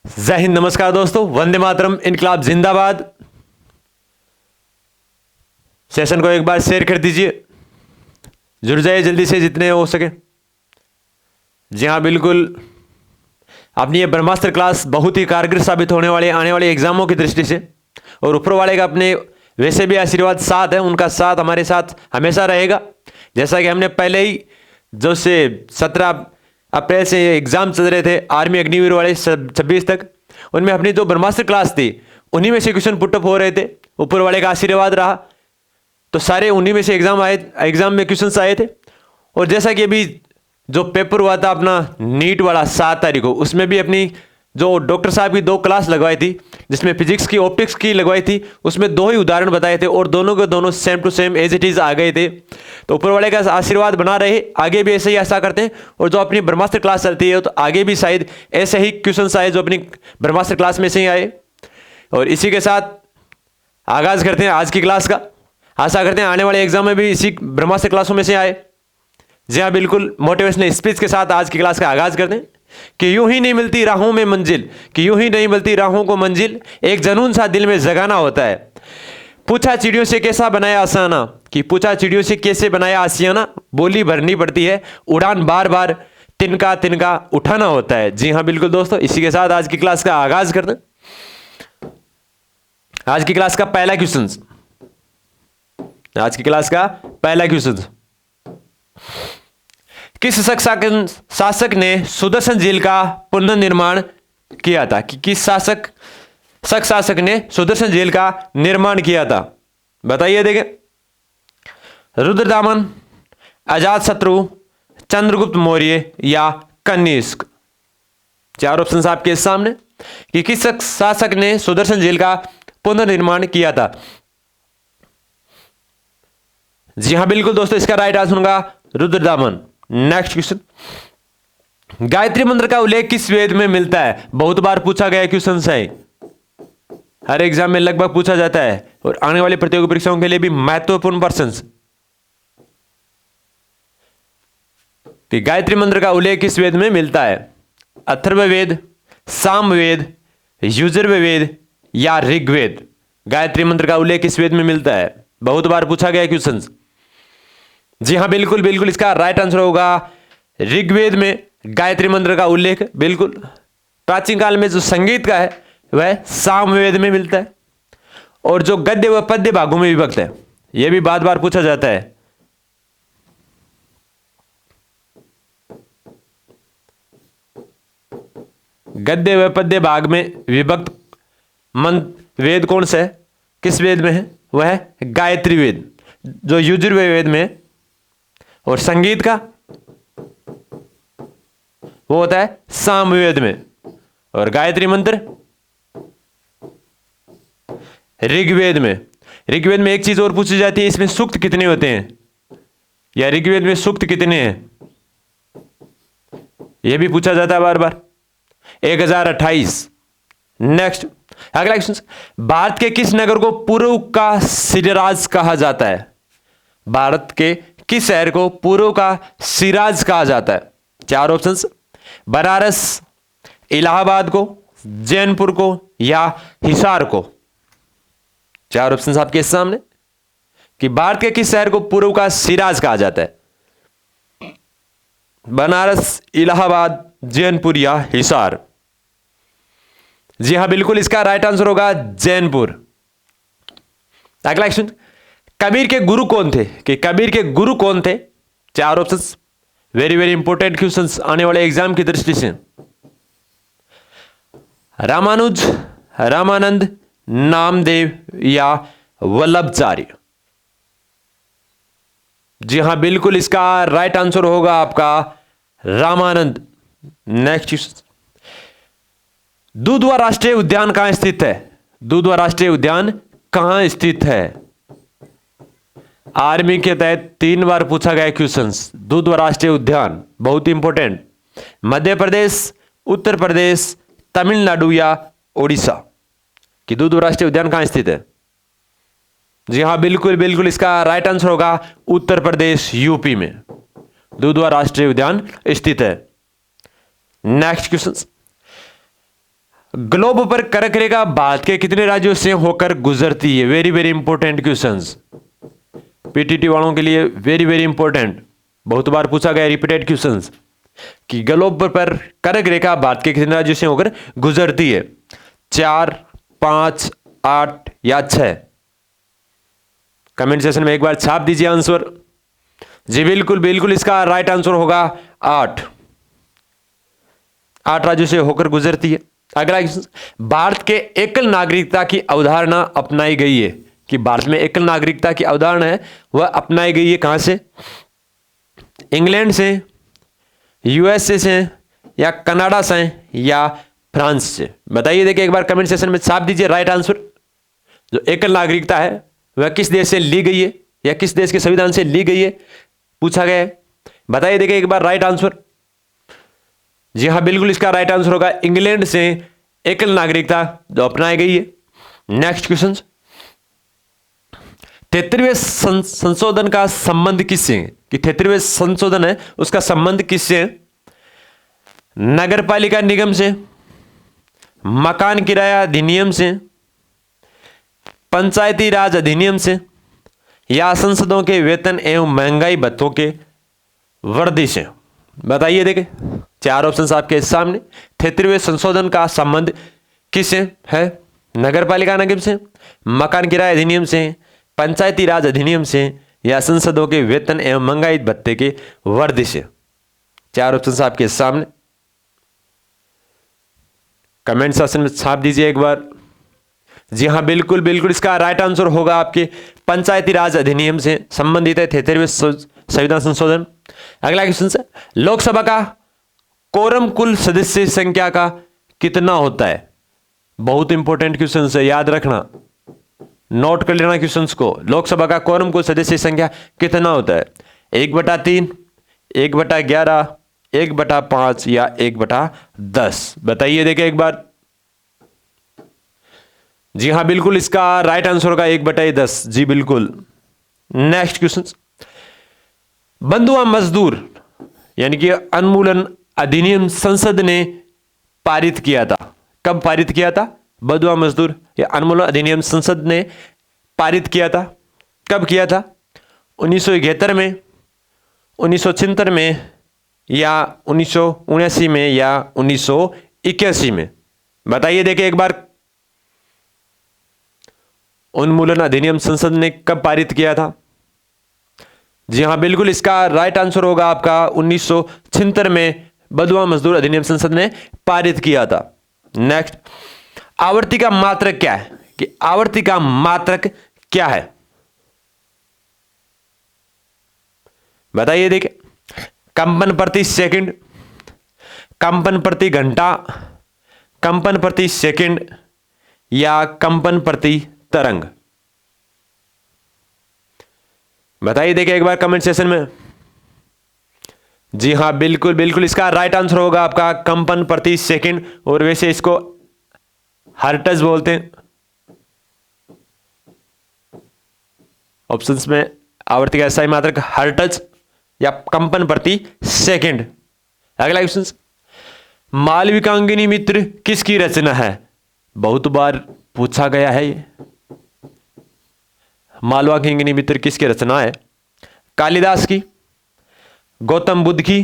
जय हिंद, नमस्कार दोस्तों, वंदे मातरम, इनकलाब जिंदाबाद। सेशन को एक बार शेयर कर दीजिए, जुड़ जाइए जल्दी से जितने हो सके। जी हाँ, बिल्कुल अपनी ये ब्रह्मास्त्र क्लास बहुत ही कारगर साबित होने वाले आने वाले एग्जामों की दृष्टि से, और ऊपर वाले का अपने वैसे भी आशीर्वाद साथ है, उनका साथ हमारे साथ हमेशा रहेगा। जैसा कि हमने पहले ही जो से 17 अप्रैल से एग्जाम चल रहे थे आर्मी अग्निवीर वाले 26 तक, उनमें अपनी जो ब्रह्मास्त्र क्लास थी उन्हीं में से क्वेश्चन पुटअप हो रहे थे। ऊपर वाले का आशीर्वाद रहा तो सारे उन्हीं में से एग्जाम में क्वेश्चंस आए थे। और जैसा कि अभी जो पेपर हुआ था अपना नीट वाला 7 तारीख को, उसमें भी अपनी जो डॉक्टर साहब की 2 क्लास लगवाई थी, जिसमें फिजिक्स की ऑप्टिक्स की लगवाई थी, उसमें 2 ही उदाहरण बताए थे और दोनों के दोनों same to same as it is आ गए थे। तो ऊपर वाले का आशीर्वाद बना रहे, आगे भी ऐसे ही ऐसा करते हैं। और जो अपनी ब्रह्मास्त्र क्लास चलती है तो आगे भी शायद ऐसे ही क्वेश्चंस आए जो अपनी ब्रह्मास्त्र क्लास में से ही आए। और इसी के साथ आगाज करते हैं आज की क्लास का। आशा करते हैं आने वाले एग्जाम में भी इसी ब्रह्मास्त्र क्लासों में से आए। जी हाँ, बिल्कुल मोटिवेशनल स्पीच के साथ आज की क्लास का आगाज करते हैं कि यूं ही नहीं मिलती राहों में मंजिल, कि यूं ही नहीं मिलती राहों को मंजिल, एक जनून सा दिल में जगाना होता है। पूछा चिड़ियों से कैसा बनाया आसाना, कि पूछा चिड़ियों से कैसे बनाया आसियाना, बोली भरनी पड़ती है, उड़ान बार बार तिनका तिनका उठाना होता है। जी हाँ, बिल्कुल दोस्तों, इसी के साथ आज की क्लास का आगाज करते हैं। आज की क्लास का पहला क्वेश्चन, आज की क्लास का पहला क्वेश्चन, किस शासक ने सुदर्शन झील का पुनर्निर्माण किया था? कि किस शासक ने सुदर्शन झील का निर्माण किया था? बताइए। देखें, रुद्रदामन, अजातशत्रु, चंद्रगुप्त मौर्य या कनिष्क। 4 ऑप्शन आपके सामने कि किस शासक ने सुदर्शन झील का पुनर्निर्माण किया था। जी हां, बिल्कुल दोस्तों, इसका राइट आंसर होगा रुद्रदामन। नेक्स्ट क्वेश्चन, गायत्री मंत्र का उल्लेख किस वेद में मिलता है? बहुत बार पूछा गया क्वेश्चन है, हर एग्जाम में लगभग पूछा जाता है और आने वाली प्रतियोगी परीक्षाओं के लिए भी महत्वपूर्ण प्रश्न। कि गायत्री मंत्र का उल्लेख किस वेद में मिलता है? अथर्ववेद, सामवेद, यजुर्वेद या ऋग्वेद? गायत्री मंत्र का उल्लेख किस वेद में मिलता है? बहुत बार पूछा गया क्वेश्चन। जी हां, बिल्कुल बिल्कुल, इसका राइट आंसर होगा ऋग्वेद में गायत्री मंत्र का उल्लेख। बिल्कुल, प्राचीन काल में जो संगीत का है वह सामवेद में मिलता है, और जो गद्य व पद्य भागों में विभक्त है, यह भी बार बार पूछा जाता है। गद्य व पद्य भाग में विभक्त वेद कौन सा है? किस वेद में है? वह है गायत्री वेद, जो यजुर्वेद में। और संगीत का वो होता है सामवेद में, और गायत्री मंत्र ऋग्वेद में। ऋग्वेद में एक चीज और पूछी जाती है, इसमें सूक्त कितने होते हैं, या ऋग्वेद में सूक्त कितने हैं, यह भी पूछा जाता है बार बार। 1028। नेक्स्ट, अगला क्वेश्चन, भारत के किस नगर को पूर्व का सिराज कहा जाता है? भारत के किस शहर को पूर्व का सिराज कहा जाता है? 4 ऑप्शंस, बनारस, इलाहाबाद को, जैनपुर को या हिसार को? 4 ऑप्शंस आपके सामने कि भारत के किस शहर को पूर्व का सिराज कहा जाता है? बनारस, इलाहाबाद, जैनपुर या हिसार? जी हां, बिल्कुल, इसका राइट आंसर होगा जैनपुर। अगला क्वेश्चन, कबीर के गुरु कौन थे? कि कबीर के गुरु कौन थे? 4 options, very very important questions आने वाले एग्जाम की दृष्टि से। रामानुज, रामानंद, नामदेव या वल्लभाचार्य? जी हां, बिल्कुल, इसका राइट आंसर होगा आपका रामानंद। नेक्स्ट क्वेश्चन, दुधवा राष्ट्रीय उद्यान कहां स्थित है? दुधवा राष्ट्रीय उद्यान कहां स्थित है? आर्मी के तहत 3 बार पूछा गया क्वेश्चंस। दुधवा राष्ट्रीय उद्यान बहुत इंपॉर्टेंट, मध्य प्रदेश, उत्तर प्रदेश, तमिलनाडु या ओडिशा? कि दुधवा राष्ट्रीय उद्यान कहां स्थित है? जी हां, बिल्कुल बिल्कुल, इसका राइट आंसर होगा उत्तर प्रदेश, यूपी में दुधवा राष्ट्रीय उद्यान स्थित है। नेक्स्ट क्वेश्चन, ग्लोब पर कर्क रेखा भारत के कितने राज्यों से होकर गुजरती है? Very very important questions, PTT वालों के लिए वेरी वेरी इंपॉर्टेंट, बहुत बार पूछा गया रिपीटेड क्वेश्चंस कि ग्लोब पर कर्क रेखा भारत के कितने राज्यों से होकर गुजरती है? 4, 5, 8 या 6? कमेंट सेशन में एक बार छाप दीजिए आंसर। जी बिल्कुल बिल्कुल, इसका राइट आंसर होगा 8। 8 राज्यों से होकर गुजरती है। अगला क्वेश्चन, भारत के एकल नागरिकता की अवधारणा अपनाई गई है कि भारत में एकल नागरिकता की अवधारणा है वह अपनाई गई है कहां से? इंग्लैंड से, यूएसए से, या कनाडा से, या फ्रांस से? बताइए, देखिए एक बार कमेंट सेशन में छाप दीजिए राइट आंसर। जो एकल नागरिकता है वह किस देश से ली गई है या किस देश के संविधान से ली गई है, पूछा गया है। बताइए, देखिए एक बार राइट आंसर। जी हाँ बिल्कुल, इसका राइट आंसर होगा इंग्लैंड से एकल नागरिकता जो अपनाई गई है। नेक्स्ट क्वेश्चन, 73वें संशोधन का संबंध किससे है? कि 73वें संशोधन है उसका संबंध किससे है? नगरपालिका निगम से, मकान किराया अधिनियम से, पंचायती राज अधिनियम से, या संसदों के वेतन एवं महंगाई भत्तों के वृद्धि से? बताइए, देखिए 4 ऑप्शन आपके सामने। 73वें संशोधन का संबंध किससे है? नगरपालिका निगम से, मकान किराया अधिनियम से, पंचायती राज अधिनियम से, या संसदों के वेतन एवं महंगाई भत्ते के वृद्धि से? 4 ऑप्शन आपके सामने, कमेंट सेक्शन में छाप दीजिए एक बार। जी हाँ बिल्कुल बिल्कुल, इसका राइट आंसर होगा आपके पंचायती राज अधिनियम से संबंधित है 73वें संविधान संशोधन। अगला क्वेश्चन है, लोकसभा का कोरम कुल सदस्य संख्या का कितना होता है? बहुत इंपॉर्टेंट क्वेश्चन है, याद रखना, नोट कर लेना क्वेश्चंस को। लोकसभा का कोरम कुल सदस्य संख्या कितना होता है? 1/3, 1/11, 1/5 या 1/10? बताइए, देखिए एक बार। जी हाँ बिल्कुल, इसका राइट आंसर होगा 1/10। जी बिल्कुल। नेक्स्ट क्वेश्चन, बंधुआ मजदूर यानी कि उन्मूलन अधिनियम संसद ने पारित किया था। कब पारित किया था? बंधुआ मजदूर या उन्मूलन अधिनियम संसद ने पारित किया था। कब किया था? 1971 में, 1976 में, या 1979 में, या 1981 में? बताइए, देखिए एक बार, उन्मूलन अधिनियम संसद ने कब पारित किया था? जी हाँ बिल्कुल, इसका राइट आंसर होगा आपका 1976 में बंधुआ मजदूर अधिनियम संसद ने पारित किया था। नेक्स्ट, आवर्ती का मात्रक क्या है? कि आवर्ती का मात्रक क्या है? बताइए, देखिए, कंपन प्रति सेकंड, कंपन प्रति घंटा, कंपन प्रति सेकंड, या कंपन प्रति तरंग? बताइए, देखिए एक बार कमेंट सेशन में। जी हाँ बिल्कुल बिल्कुल, इसका राइट आंसर होगा आपका कंपन प्रति सेकंड, और वैसे इसको हर्ट्ज बोलते हैं। ऑप्शंस में आवर्ती का सही मात्रक हर्ट्ज या कंपन प्रति सेकंड। अगला क्वेश्चन, मालविकांगिनी मित्र किसकी रचना है? बहुत बार पूछा गया है ये। मालविकांगिनी मित्र किसकी रचना है? कालिदास की, गौतम बुद्ध की,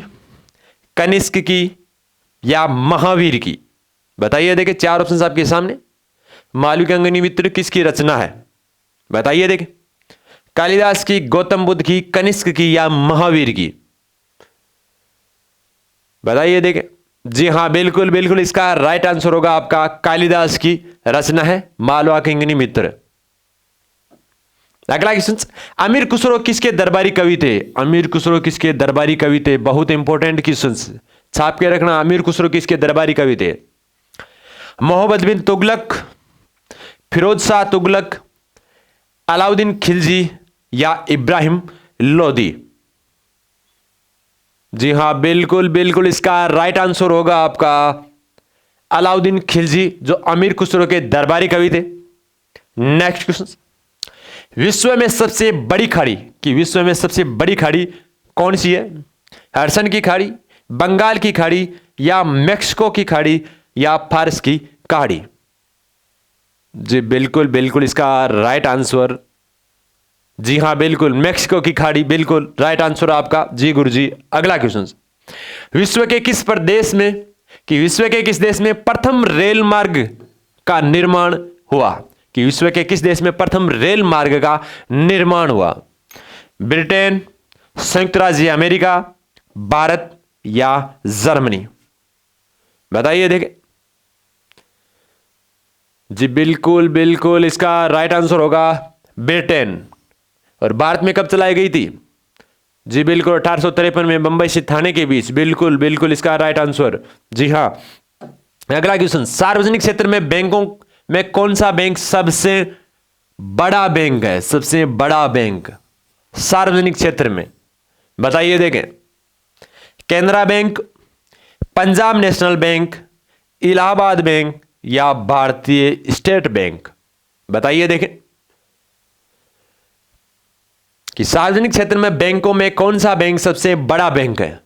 कनिष्क की, या महावीर की? बताइए, देखिए 4 ऑप्शन आपके सामने। मालविकांगिनी मित्र किसकी रचना है? बताइए, देखिए, कालिदास की, गौतम बुद्ध की, कनिष्क की, या महावीर की? बताइए, देखिए। जी हाँ बिल्कुल बिल्कुल, इसका राइट आंसर होगा आपका कालिदास की रचना है मालविकांगिनी मित्र। अगला क्वेश्चन, अमीर खुसरो किसके दरबारी कवि थे? अमीर खुसरो किसके दरबारी कवि थे? बहुत इंपॉर्टेंट क्वेश्चन, छाप के रखना। अमीर खुसरो किसके दरबारी कवि थे? मोहम्मद बिन तुगलक, फिरोज शाह तुगलक, अलाउद्दीन खिलजी, या इब्राहिम लोदी? जी हाँ बिल्कुल बिल्कुल, इसका राइट आंसर होगा आपका अलाउद्दीन खिलजी, जो अमीर खुसरो के दरबारी कवि थे। नेक्स्ट क्वेश्चन, विश्व में सबसे बड़ी खाड़ी, कि विश्व में सबसे बड़ी खाड़ी कौन सी है? हडसन की खाड़ी, बंगाल की खाड़ी, या मैक्सिको की खाड़ी, या फारस की खाड़ी। जी बिल्कुल बिल्कुल इसका राइट आंसर, जी हाँ बिल्कुल, मैक्सिको की खाड़ी, बिल्कुल राइट आंसर आपका। जी गुरुजी, अगला क्वेश्चन, विश्व के किस प्रदेश में विश्व के किस देश में प्रथम रेल मार्ग का निर्माण हुआ? कि विश्व के किस देश में प्रथम रेल मार्ग का निर्माण हुआ? ब्रिटेन, संयुक्त राज्य अमेरिका, भारत या जर्मनी? बताइए देखें। जी बिल्कुल बिल्कुल इसका राइट आंसर होगा ब्रिटेन। और भारत में कब चलाई गई थी? जी बिल्कुल 1853 में बंबई से थाने के बीच। बिल्कुल बिल्कुल इसका राइट आंसर, जी हाँ। अगला क्वेश्चन, सार्वजनिक क्षेत्र में बैंकों में कौन सा बैंक सबसे बड़ा बैंक है? सबसे बड़ा बैंक सार्वजनिक क्षेत्र में, बताइए देखें। Canara bank, Punjab national bank, Allahabad bank या भारतीय स्टेट बैंक? बताइए देखें कि सार्वजनिक क्षेत्र में बैंकों में कौन सा बैंक सबसे बड़ा बैंक है?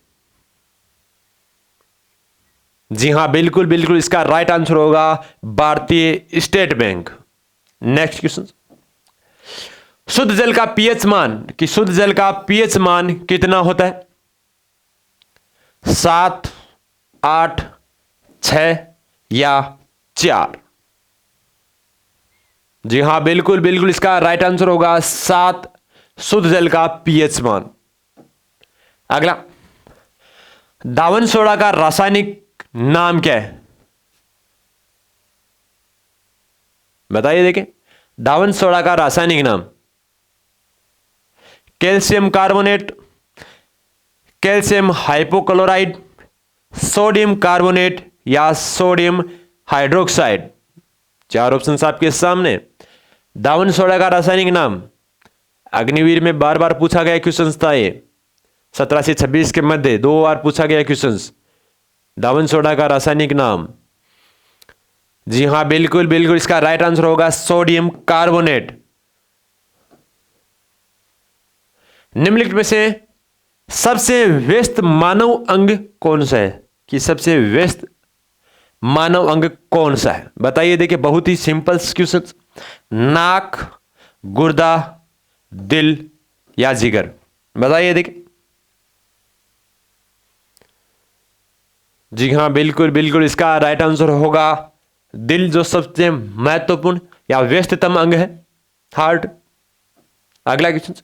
जी हां बिल्कुल बिल्कुल इसका राइट आंसर होगा भारतीय स्टेट बैंक। नेक्स्ट क्वेश्चन, शुद्ध जल का पीएच मान, कि शुद्ध जल का पीएच मान कितना होता है? 7, 8, 6 या 4? जी हां बिल्कुल बिल्कुल इसका राइट आंसर होगा 7, शुद्ध जल का पीएच मान। अगला, दावन सोडा का रासायनिक नाम क्या है? बताइए देखें, दावन सोडा का रासायनिक नाम। Calcium carbonate, calcium hypochloride, sodium carbonate या सोडियम हाइड्रोक्साइड? 4 ऑप्शंस आपके सामने। दावन सोडा का रासायनिक नाम, अग्निवीर में बार बार पूछा गया क्वेश्चन था ये, 17 से 26 के मध्य 2 बार पूछा गया क्वेश्चन। दावन सोडा का रासायनिक नाम, जी हां बिल्कुल बिल्कुल इसका राइट आंसर होगा सोडियम कार्बोनेट। निम्नलिखित में से सबसे व्यस्त मानव अंग कौन सा है? कि सबसे व्यस्त मानव अंग कौन सा है? बताइए देखिए, बहुत ही सिंपल क्वेश्चन। नाक, गुर्दा, दिल या जिगर? बताइए देखिए। जी हाँ बिल्कुल बिल्कुल इसका राइट आंसर होगा दिल, जो सबसे महत्वपूर्ण या व्यस्ततम अंग है, हार्ट। अगला क्वेश्चन,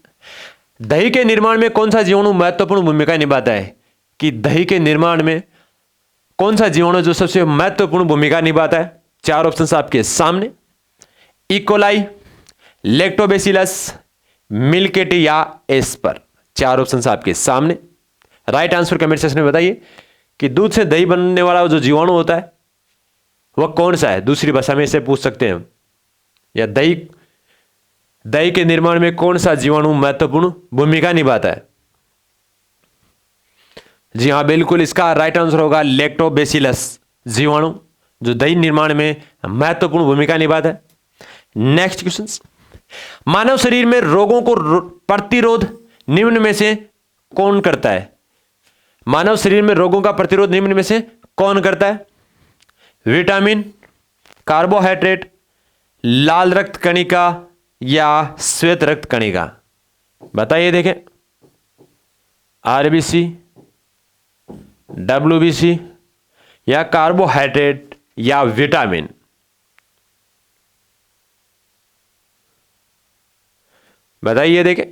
दही के निर्माण में कौन सा जीवाणु महत्वपूर्ण भूमिका निभाता है? कि दही के निर्माण में कौन सा जीवाणु जो सबसे महत्वपूर्ण भूमिका निभाता है? 4 ऑप्शंस आपके सामने। इकोलाई, लैक्टोबैसिलस, मिल्केटी या एस्पर? 4 ऑप्शंस आपके सामने। राइट आंसर कमेंट सेक्शन में बताइए कि दूध से दही बनने वाला जो जीवाणु होता है वह कौन सा है? दूसरी भाषा में इसे पूछ सकते हैं, या दही के निर्माण में कौन सा जीवाणु महत्वपूर्ण भूमिका निभाता है? जी हां बिल्कुल इसका राइट आंसर होगा लैक्टोबैसिलस जीवाणु, जो दही निर्माण में महत्वपूर्ण भूमिका निभाता है। नेक्स्ट क्वेश्चन, मानव शरीर में रोगों को प्रतिरोध निम्न में से कौन करता है? मानव शरीर में रोगों का प्रतिरोध निम्न में से कौन करता है? विटामिन, कार्बोहाइड्रेट, लाल रक्त कणिका या श्वेत रक्त कणिका? बताइए देखें। आरबीसी, डब्ल्यूबीसी या कार्बोहाइड्रेट या विटामिन? बताइए देखें।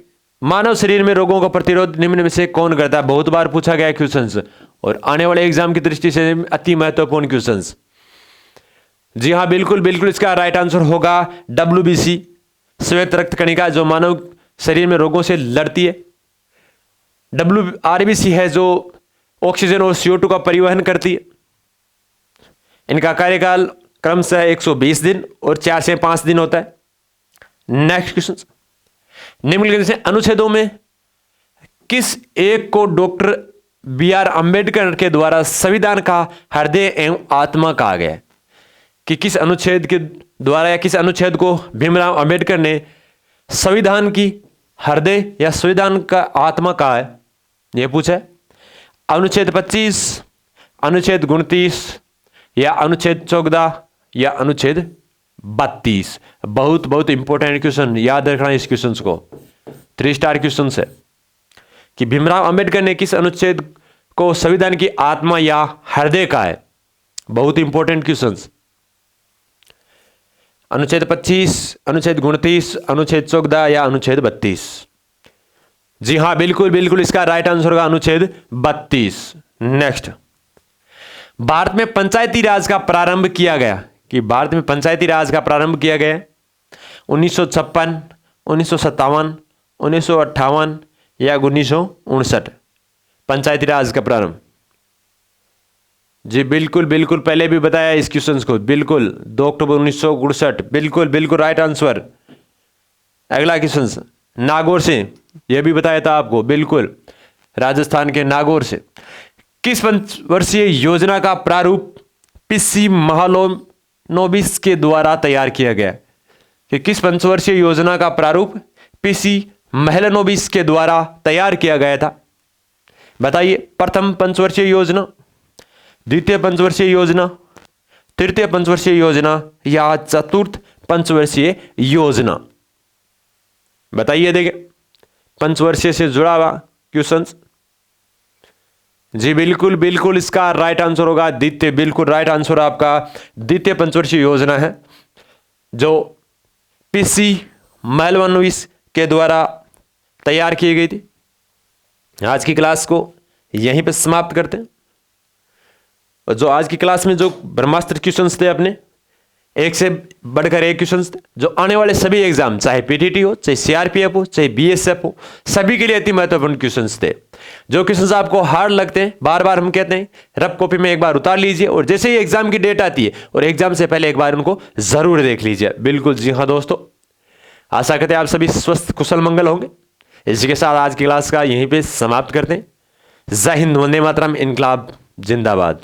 मानव शरीर में रोगों का प्रतिरोध निम्न में से कौन करता है? बहुत बार पूछा गया क्वेश्चंस और आने वाले एग्जाम की दृष्टि से अति महत्वपूर्ण क्वेश्चंस। जी हां बिल्कुल बिल्कुल इसका राइट आंसर होगा डब्ल्यूबीसी, श्वेत रक्त कणिका, जो मानव शरीर में रोगों से लड़ती है। आरबीसी है जो ऑक्सीजन और CO2 का परिवहन करती है। इनका कार्यकाल क्रमशः 120 दिन और 4 से 5 दिन होता है। नेक्स्ट क्वेश्चन, निम्नलिखित से अनुच्छेदों में किस एक को डॉक्टर BR अंबेडकर के द्वारा संविधान का हृदय एवं आत्मा कहा गया है? कि किस अनुच्छेद के द्वारा या किस अनुच्छेद को भीमराव अंबेडकर ने संविधान की हृदय या संविधान का आत्मा कहा है? यह पूछा है। अनुच्छेद 25, अनुच्छेद 29 या अनुच्छेद 14 या अनुच्छेद 32? बहुत बहुत इंपॉर्टेंट क्वेश्चन, याद रखना इस क्वेश्चन को, 3 स्टार क्वेश्चन है कि भीमराव अंबेडकर ने किस अनुच्छेद को संविधान की आत्मा या हृदय का है? बहुत इंपॉर्टेंट क्वेश्चन। अनुच्छेद 25, अनुच्छेद 29, अनुच्छेद 14 या अनुच्छेद 32? जी हां, बिल्कुल बिल्कुल, इसका राइट आंसर होगा अनुच्छेद 32। नेक्स्ट, भारत में पंचायती राज का प्रारंभ किया गया, कि भारत में पंचायती राज का प्रारंभ किया गया 1956, 1957, 1958 या 1959? पंचायती राज का प्रारंभ, जी बिल्कुल बिल्कुल, पहले भी बताया इस क्वेश्चन को, बिल्कुल 2 अक्टूबर 1959, बिल्कुल बिल्कुल राइट आंसर। अगला क्वेश्चन, नागौर से, यह भी बताया था आपको, बिल्कुल राजस्थान के नागौर से। किस पंचवर्षीय योजना का प्रारूप पीसी महालनोबिस के द्वारा तैयार किया गया? कि किस पंचवर्षीय योजना का प्रारूप पीसी महलनोबिस के द्वारा तैयार किया गया था? बताइए, प्रथम पंचवर्षीय योजना, द्वितीय पंचवर्षीय योजना, तृतीय पंचवर्षीय योजना या चतुर्थ पंचवर्षीय योजना? बताइए, देखें पंचवर्षीय से जुड़ा हुआ क्वेश्चन। जी बिल्कुल बिल्कुल, इसका राइट आंसर होगा द्वितीय, बिल्कुल राइट आंसर आपका द्वितीय पंचवर्षीय योजना है, जो पीसी महलनोबिस के द्वारा तैयार की गई थी। आज की क्लास को यहीं पे समाप्त करते हैं। और जो आज की क्लास में जो ब्रह्मास्त्र क्वेश्चंस थे अपने, एक से बढ़कर एक क्वेश्चंस थे, जो आने वाले सभी एग्जाम, चाहे पीटीटी हो, चाहे सीआरपीएफ हो, चाहे बीएसएफ हो, सभी के लिए अति महत्वपूर्ण क्वेश्चंस थे। जो क्वेश्चंस आपको हार्ड लगते हैं, बार बार हम कहते हैं रफ कॉपी में एक बार उतार लीजिए, और जैसे ही एग्जाम की डेट आती है और एग्जाम से पहले एक बार उनको जरूर देख लीजिए। बिल्कुल, जी हाँ दोस्तों, आशा करते हैं आप सभी स्वस्थ कुशल मंगल होंगे। इसी के साथ आज की क्लास का यहीं पे समाप्त करते हैं। जय हिंद, वंदे मातरम, इनकलाब जिंदाबाद।